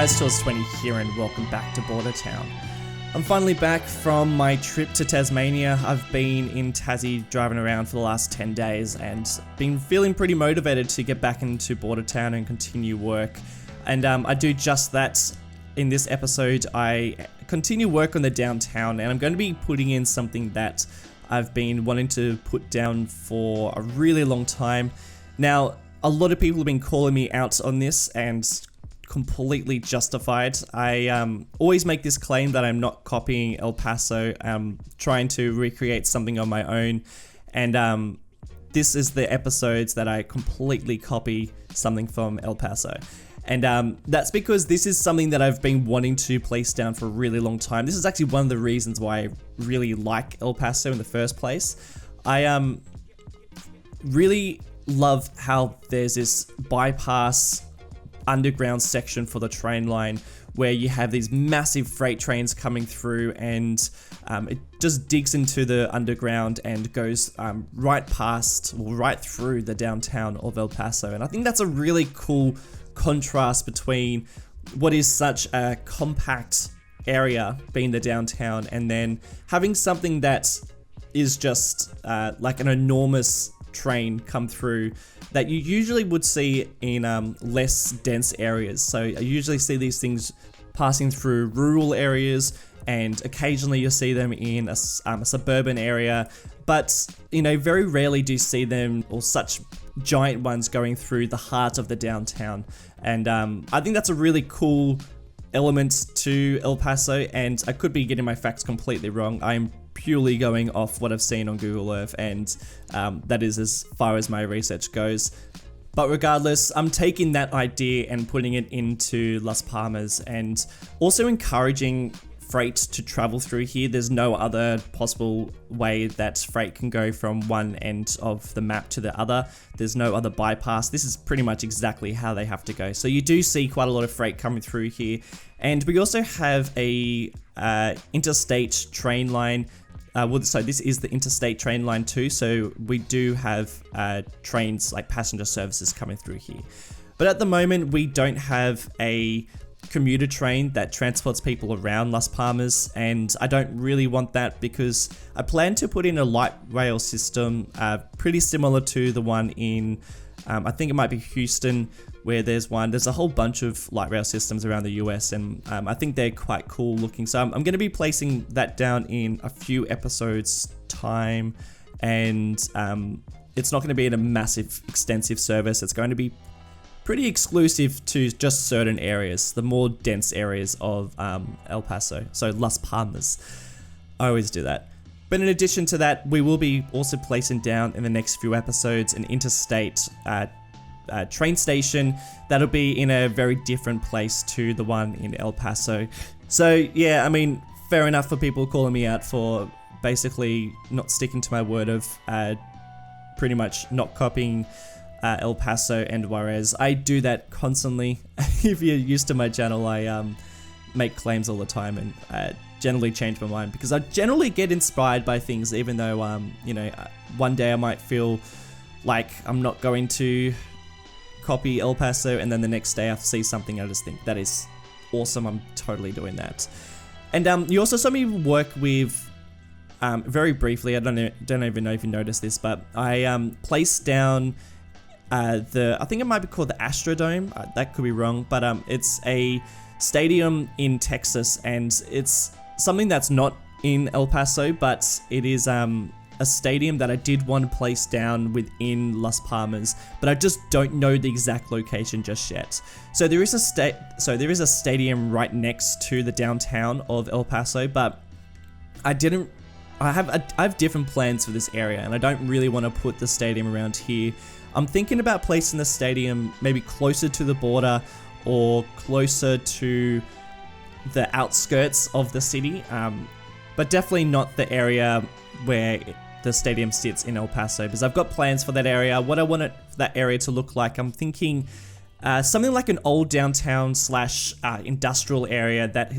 guys, Tours20 here and welcome back to Bordertown. I'm finally back from my trip to Tasmania. I've been in Tassie driving around for the last 10 days and been feeling pretty motivated to get back into Bordertown and continue work. And I do just that. In this episode, I continue work on the downtown, and I'm going to be putting in something that I've been wanting to put down for a really long time. Now, a lot of people have been calling me out on this, and completely justified. I always make this claim that I'm not copying El Paso. I'm trying to recreate something on my own, and this is the episodes that I completely copy something from El Paso. And that's because this is something that I've been wanting to place down for a really long time. This is actually one of the reasons why I really like El Paso in the first place. I really love how there's this bypass underground section for the train line where you have these massive freight trains coming through, and it just digs into the underground and goes right through the downtown of El Paso. And I think that's a really cool contrast between what is such a compact area being the downtown and then having something that is just like an enormous train come through that you usually would see in less dense areas. So I usually see these things passing through rural areas, and occasionally you'll see them in a suburban area, but very rarely do you see them, or such giant ones, going through the heart of the downtown. And I think that's a really cool element to El Paso, and I could be getting my facts completely wrong. I'm purely going off what I've seen on Google Earth, and that is as far as my research goes. But regardless, I'm taking that idea and putting it into Las Palmas, and also encouraging freight to travel through here. There's no other possible way that freight can go from one end of the map to the other. There's no other bypass. This is pretty much exactly how they have to go. So you do see quite a lot of freight coming through here. And we also have a interstate train line. So this is the interstate train line too. So we do have trains, like passenger services, coming through here. But at the moment, we don't have a commuter train that transports people around Las Palmas, and I don't really want that because I plan to put in a light rail system pretty similar to the one in I think it might be Houston, where there's a whole bunch of light rail systems around the US, and I think they're quite cool looking. So I'm going to be placing that down in a few episodes time, and it's not going to be in a massive extensive service. It's going to be pretty exclusive to just certain areas, the more dense areas of El Paso, so Las Palmas. I always do that. But in addition to that, we will be also placing down in the next few episodes an interstate train station that'll be in a very different place to the one in El Paso. So yeah, I mean, fair enough for people calling me out for basically not sticking to my word of pretty much not copying El Paso and Juarez. I do that constantly. If you're used to my channel, I make claims all the time and generally change my mind because I generally get inspired by things, even though one day I might feel like I'm not going to copy El Paso, and then the next day I see something I just think that is awesome. I'm totally doing that. And you also saw me work with very briefly, I don't even know if you noticed this, but I placed down I think it might be called the Astrodome. That could be wrong, but it's a stadium in Texas, and it's something that's not in El Paso, but it is a stadium that I did want to place down within Las Palmas, but I just don't know the exact location just yet. So there is a stadium right next to the downtown of El Paso, but I have different plans for this area, and I don't really want to put the stadium around here. I'm thinking about placing the stadium maybe closer to the border or closer to the outskirts of the city, but definitely not the area where the stadium sits in El Paso, because I've got plans for that area. What I want that area to look like, I'm thinking something like an old downtown / industrial area that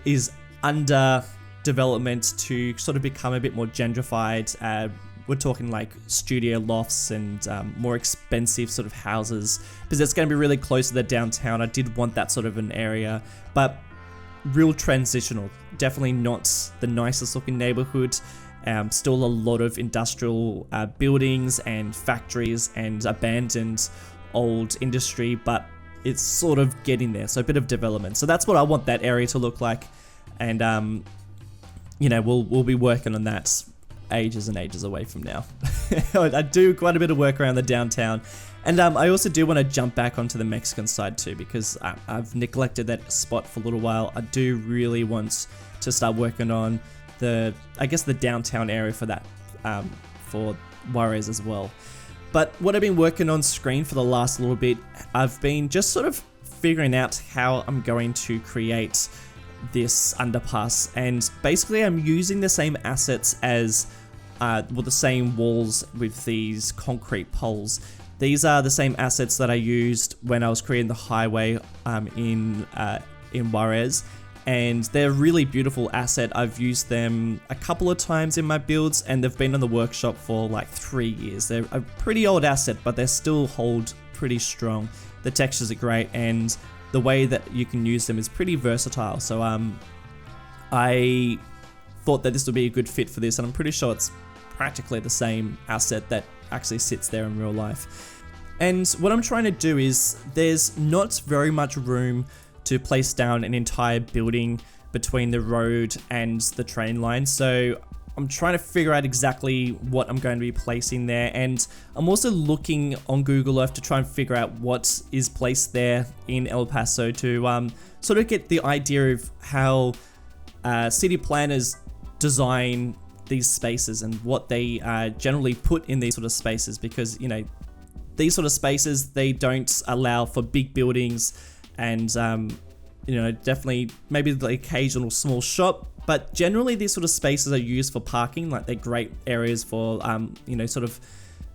is under development to sort of become a bit more gentrified, we're talking like studio lofts and more expensive sort of houses, because it's going to be really close to the downtown. I did want that sort of an area, but real transitional. Definitely not the nicest looking neighborhood. Still a lot of industrial buildings and factories and abandoned old industry, but it's sort of getting there. So a bit of development. So that's what I want that area to look like. And, you know, we'll be working on that ages and ages away from now. I do quite a bit of work around the downtown. And I also do want to jump back onto the Mexican side too, because I've neglected that spot for a little while. I do really want to start working on the downtown area for that, for Juarez as well. But what I've been working on screen for the last little bit, I've been just sort of figuring out how I'm going to create this underpass. And basically I'm using the same assets as, the same walls with these concrete poles. These are the same assets that I used when I was creating the highway in Juarez, and they're a really beautiful asset. I've used them a couple of times in my builds, and they've been in the workshop for like 3 years. They're a pretty old asset, but they still hold pretty strong. The textures are great, and the way that you can use them is pretty versatile. So I thought that this would be a good fit for this, and I'm pretty sure it's practically the same asset that actually sits there in real life. And what I'm trying to do is, there's not very much room to place down an entire building between the road and the train line, so I'm trying to figure out exactly what I'm going to be placing there. And I'm also looking on Google Earth to try and figure out what is placed there in El Paso to sort of get the idea of how city planners design these spaces and what they generally put in these sort of spaces, because, you know, these sort of spaces, they don't allow for big buildings and, you know, definitely maybe the occasional small shop, but generally these sort of spaces are used for parking. Like, they're great areas for, you know, sort of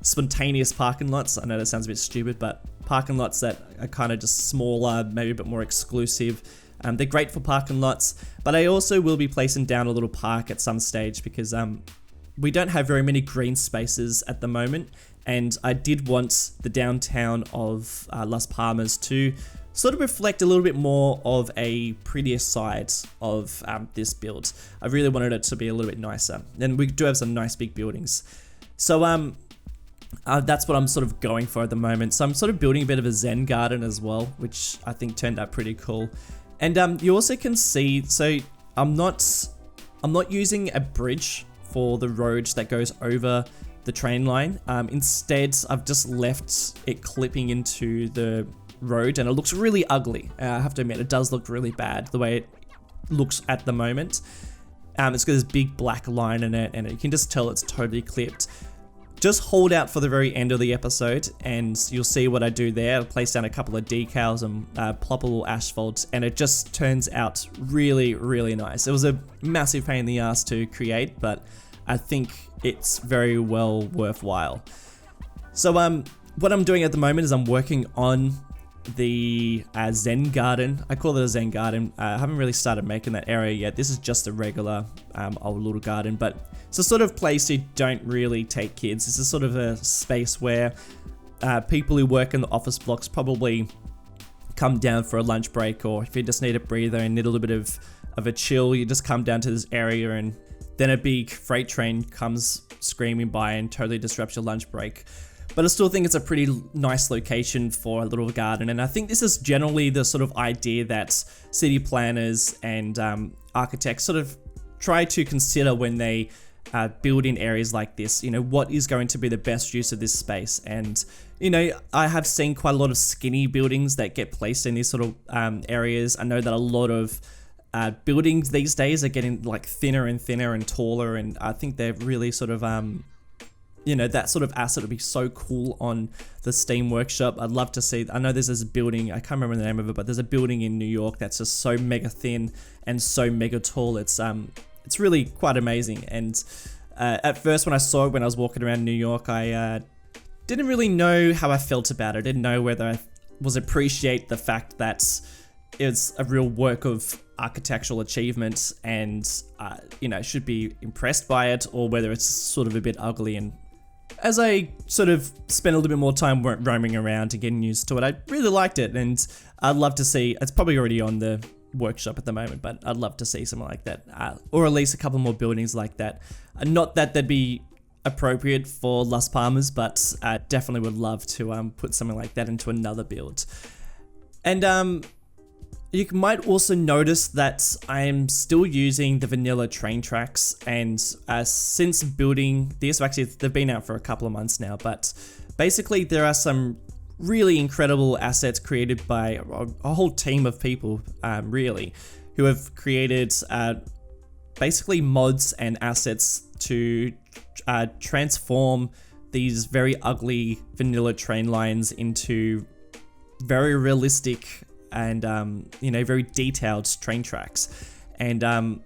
spontaneous parking lots. I know that sounds a bit stupid, but parking lots that are kind of just smaller, maybe a bit more exclusive. They're great for parking lots, but I also will be placing down a little park at some stage, because we don't have very many green spaces at the moment, and I did want the downtown of Las Palmas to sort of reflect a little bit more of a prettier side of this build. I really wanted it to be a little bit nicer, and we do have some nice big buildings. So that's what I'm sort of going for at the moment. So I'm sort of building a bit of a Zen garden as well, which I think turned out pretty cool. And you also can see, so I'm not using a bridge for the road that goes over the train line. Instead, I've just left it clipping into the road, and it looks really ugly. I have to admit, it does look really bad the way it looks at the moment. It's got this big black line in it, and you can just tell it's totally clipped. Just hold out for the very end of the episode and you'll see what I do there. I place down a couple of decals and plop a little asphalt, and it just turns out really, really nice. It was a massive pain in the ass to create, but I think it's very well worthwhile. So what I'm doing at the moment is I'm working on the Zen garden. I call it a Zen garden. I haven't really started making that area yet. This is just a regular old little garden, but it's a sort of place you don't really take kids. It's a sort of a space where people who work in the office blocks probably come down for a lunch break, or if you just need a breather and need a little bit of a chill, you just come down to this area, and then a big freight train comes screaming by and totally disrupts your lunch break. But I still think it's a pretty nice location for a little garden, and I think this is generally the sort of idea that city planners and architects sort of try to consider when they build in areas like this. You know, what is going to be the best use of this space? And, you know, I have seen quite a lot of skinny buildings that get placed in these sort of areas. I know that a lot of buildings these days are getting like thinner and thinner and taller, and I think they're really sort of you know, that sort of asset would be so cool on the Steam Workshop. I'd love to see. I know there's this building, I can't remember the name of it, but there's a building in New York that's just so mega thin and so mega tall. It's really quite amazing. And at first when I saw it when I was walking around New York, I didn't really know how I felt about it. I didn't know whether I was appreciate the fact that it's a real work of architectural achievement and, you know, should be impressed by it, or whether it's sort of a bit ugly and as I sort of spent a little bit more time roaming around and getting used to it, I really liked it, and I'd love to see, it's probably already on the workshop at the moment, but I'd love to see something like that, or at least a couple more buildings like that. Not that they'd be appropriate for Las Palmas, but I definitely would love to put something like that into another build. And you might also notice that I'm still using the vanilla train tracks, and since building this, actually they've been out for a couple of months now, but basically there are some really incredible assets created by a whole team of people, really, who have created basically mods and assets to transform these very ugly vanilla train lines into very realistic and very detailed train tracks. And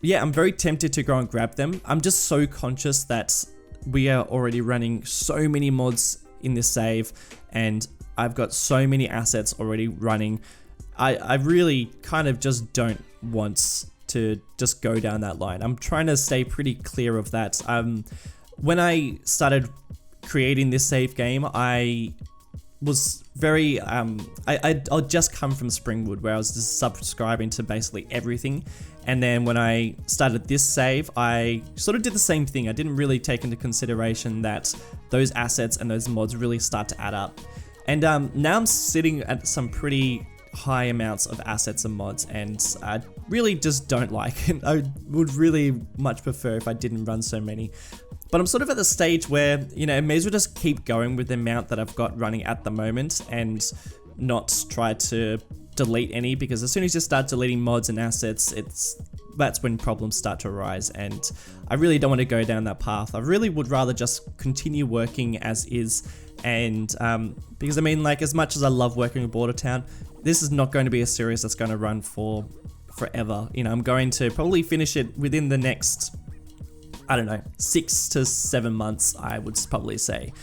yeah, I'm very tempted to go and grab them. I'm just so conscious that we are already running so many mods in this save, and I've got so many assets already running. I really kind of just don't want to just go down that line. I'm trying to stay pretty clear of that. When I started creating this save game, I was very, I'll just come from Springwood, where I was just subscribing to basically everything. And then when I started this save, I sort of did the same thing. I didn't really take into consideration that those assets and those mods really start to add up. And now I'm sitting at some pretty high amounts of assets and mods, and I really just don't like it. I would really much prefer if I didn't run so many. But I'm sort of at the stage where, I may as well just keep going with the amount that I've got running at the moment and not try to delete any, because as soon as you start deleting mods and assets, that's when problems start to arise, and I really don't want to go down that path. I really would rather just continue working as is, and because as much as I love working with Bordertown, this is not going to be a series that's going to run for forever. I'm going to probably finish it within the next, 6 to 7 months, I would probably say.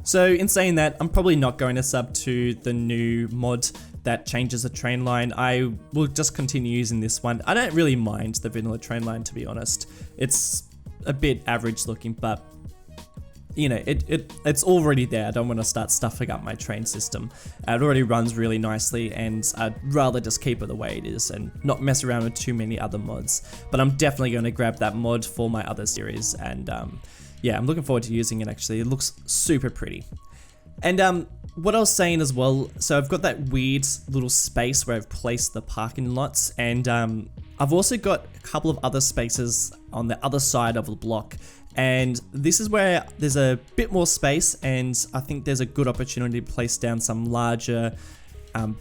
So in saying that, I'm probably not going to sub to the new mod that changes the train line. I will just continue using this one. I don't really mind the vanilla train line, to be honest. It's a bit average looking, but it's already there. I don't want to start stuffing up my train system. It already runs really nicely, and I'd rather just keep it the way it is and not mess around with too many other mods. But I'm definitely going to grab that mod for my other series, and yeah, I'm looking forward to using it. Actually, it looks super pretty. And what I was saying as well, so I've got that weird little space where I've placed the parking lots, and I've also got a couple of other spaces on the other side of the block, and this is where there's a bit more space, and I think there's a good opportunity to place down some larger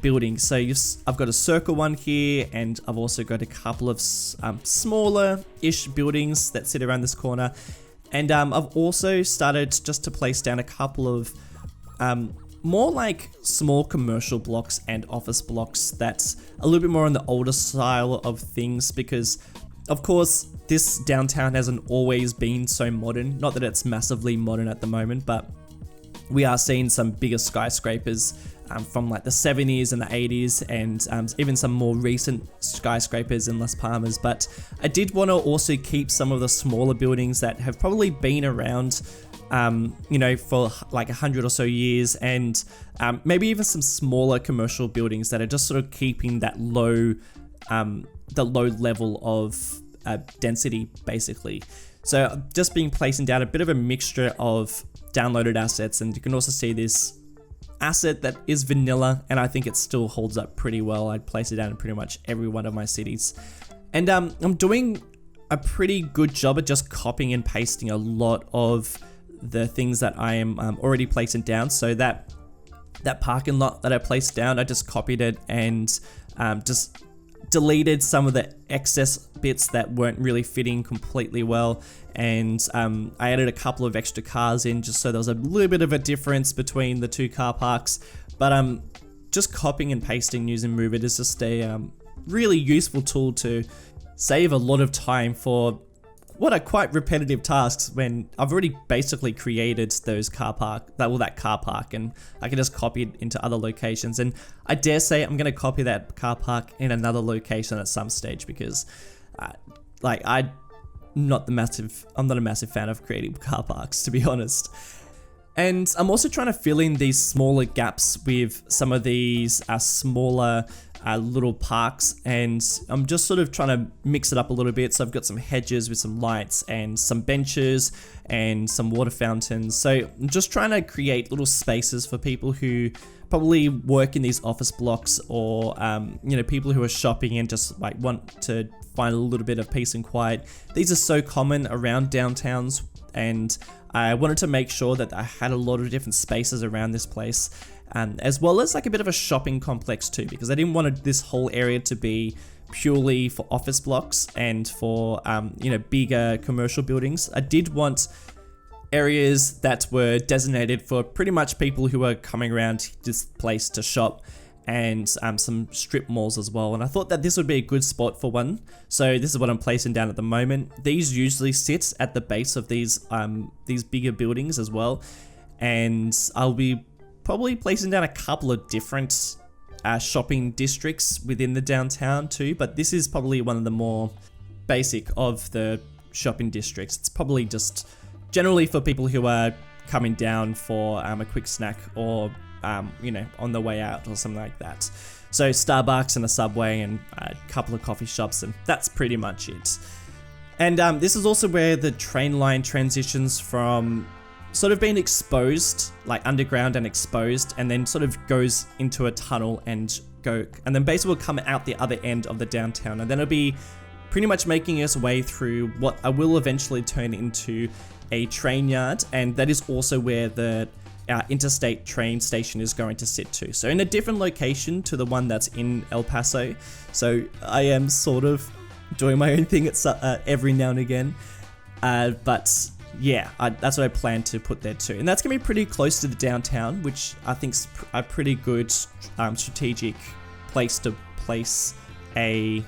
buildings. So I've got a circle one here, and I've also got a couple of smaller-ish buildings that sit around this corner, and I've also started just to place down a couple of more like small commercial blocks and office blocks that's a little bit more on the older style of things, because of course this downtown hasn't always been so modern. Not that it's massively modern at the moment, but we are seeing some bigger skyscrapers from like the 70s and the 80s, and even some more recent skyscrapers in Las Palmas. But I did want to also keep some of the smaller buildings that have probably been around for like 100 or so years, and maybe even some smaller commercial buildings that are just sort of keeping that low level of density, basically. So I've just been placing down a bit of a mixture of downloaded assets, and you can also see this asset that is vanilla, and I think it still holds up pretty well. I'd place it down in pretty much every one of my cities. And I'm doing a pretty good job at just copying and pasting a lot of the things that I am already placing down. So that parking lot that I placed down, I just copied it and just deleted some of the excess bits that weren't really fitting completely well, and I added a couple of extra cars in just so there was a little bit of a difference between the two car parks. But just copying and pasting using Move It is just a really useful tool to save a lot of time for what are quite repetitive tasks, when I've already basically created those that car park, and I can just copy it into other locations. And I dare say I'm going to copy that car park in another location at some stage, because I'm not a massive fan of creating car parks, to be honest. And I'm also trying to fill in these smaller gaps with some of these smaller little parks, and I'm just sort of trying to mix it up a little bit. So I've got some hedges with some lights and some benches and some water fountains. So I'm just trying to create little spaces for people who probably work in these office blocks, or people who are shopping and just like want to find a little bit of peace and quiet. These are so common around downtowns, and I wanted to make sure that I had a lot of different spaces around this place, as well as like a bit of a shopping complex too, because I didn't want this whole area to be purely for office blocks and for bigger commercial buildings. I did want areas that were designated for pretty much people who are coming around this place to shop, and some strip malls as well. And I thought that this would be a good spot for one. So this is what I'm placing down at the moment. These usually sit at the base of these bigger buildings as well. And I'll be probably placing down a couple of different shopping districts within the downtown too. But this is probably one of the more basic of the shopping districts. It's probably just generally for people who are coming down for a quick snack, or on the way out or something like that. So Starbucks and a Subway and a couple of coffee shops, and that's pretty much it. And this is also where the train line transitions from sort of being exposed, like underground and exposed, and then sort of goes into a tunnel and then basically we'll come out the other end of the downtown, and then it'll be pretty much making its way through what I will eventually turn into a train yard, and that is also where the interstate train station is going to sit to. So in a different location to the one that's in El Paso. So I am sort of doing my own thing every now and again. But yeah, that's what I plan to put there too. And that's going to be pretty close to the downtown, which I think is a pretty good strategic place to place a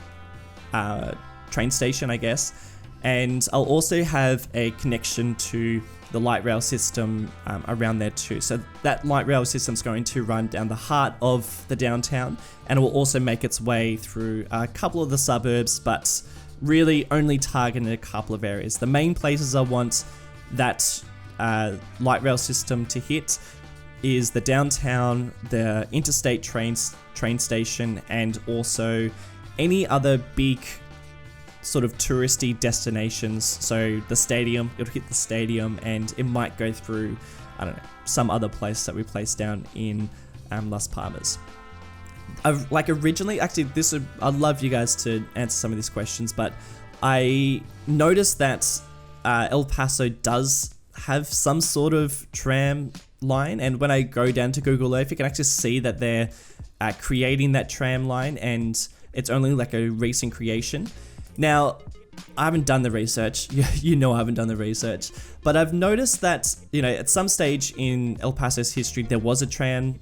train station, I guess. And I'll also have a connection to the light rail system around there too. So that light rail system is going to run down the heart of the downtown, and it will also make its way through a couple of the suburbs, but really only targeting a couple of areas. The main places I want that light rail system to hit is the downtown, the interstate train station, and also any other big sort of touristy destinations. So the stadium, it'll hit the stadium, and it might go through, I don't know, some other place that we placed down in Las Palmas. Originally, actually, I'd love you guys to answer some of these questions, but I noticed that El Paso does have some sort of tram line, and when I go down to Google Earth, you can actually see that they're creating that tram line, and it's only like a recent creation. Now, I haven't done the research. I haven't done the research, but I've noticed that, at some stage in El Paso's history, there was a tram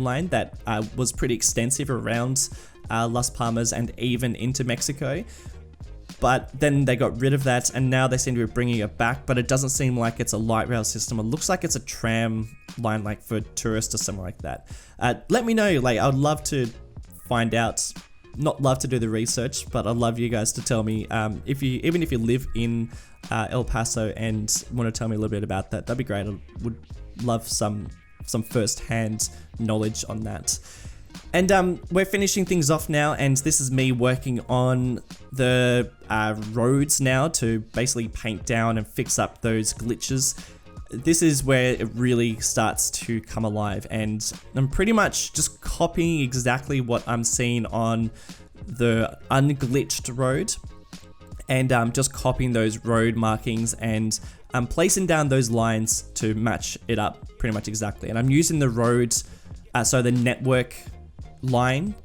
line that was pretty extensive around Las Palmas and even into Mexico. But then they got rid of that, and now they seem to be bringing it back, but it doesn't seem like it's a light rail system. It looks like it's a tram line, like for tourists or something like that. Let me know. I would love to find out. Not love to do the research, but I'd love you guys to tell me if you live in El Paso and want to tell me a little bit about that. That'd be great. I would love some first-hand knowledge on that. And we're finishing things off now, and this is me working on the roads now to basically paint down and fix up those glitches. This is where it really starts to come alive, and I'm pretty much just copying exactly what I'm seeing on the unglitched road, and just copying those road markings and placing down those lines to match it up pretty much exactly. And I'm using the roads, so the network line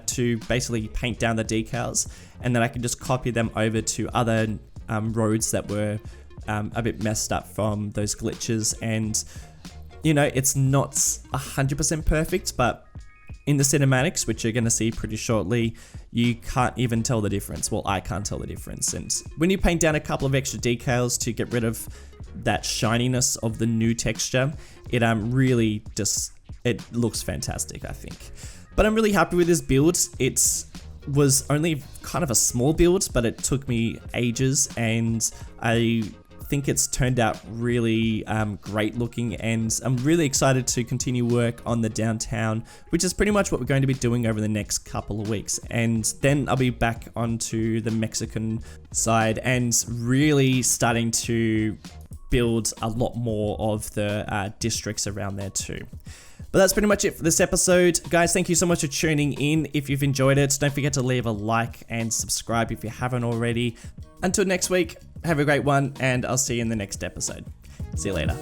to basically paint down the decals, and then I can just copy them over to other roads that were a bit messed up from those glitches. And it's not 100% perfect, but in the cinematics, which you're going to see pretty shortly, you can't even tell the difference. Well, I can't tell the difference. And when you paint down a couple of extra decals to get rid of that shininess of the new texture, it really just, it looks fantastic, I think. But I'm really happy with this build. It's was only kind of a small build, but it took me ages, and I think it's turned out really great looking, and I'm really excited to continue work on the downtown, which is pretty much what we're going to be doing over the next couple of weeks. And then I'll be back onto the Mexican side and really starting to build a lot more of the districts around there too. But that's pretty much it for this episode. Guys, thank you so much for tuning in. If you've enjoyed it, don't forget to leave a like and subscribe if you haven't already. Until next week, have a great one, and I'll see you in the next episode. See you later.